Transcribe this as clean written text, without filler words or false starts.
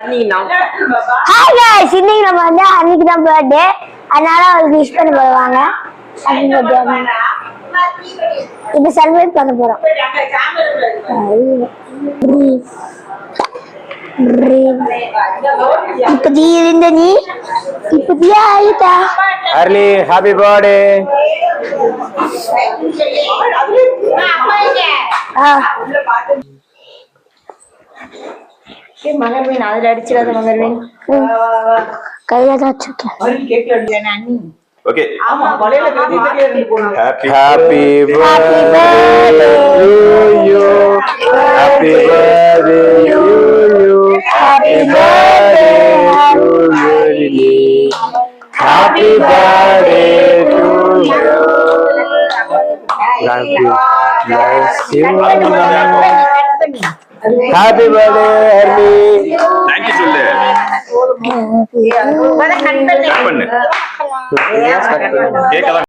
Hi guys, இன்னைக்கு நம்ம வந்து அன்னைக்கு தான் பர்த்டே, அதனால அவளுக்கு விஷ் பண்ண போவாங்க. இப்ப செலிப்ரேட் பண்ண போறோம். இப்படியா ஆயிட்டா அர்லி ஹாப்பி பர்த்டே. மகர்வீன் அதுல அடிச்சிடாத மகர்வீன். கையில தான் வச்சிருக்கேன். ஓகே. ஆமா வளையல கட்டி இருந்து போணும். Happy birthday to you. Happy birthday to you. Happy birthday to you. Happy birthday to you. Thank you. Bless you. Happy birthday, Harley. Thank you சொல்லு. கட் பண்ணு. கேக்கலாம்.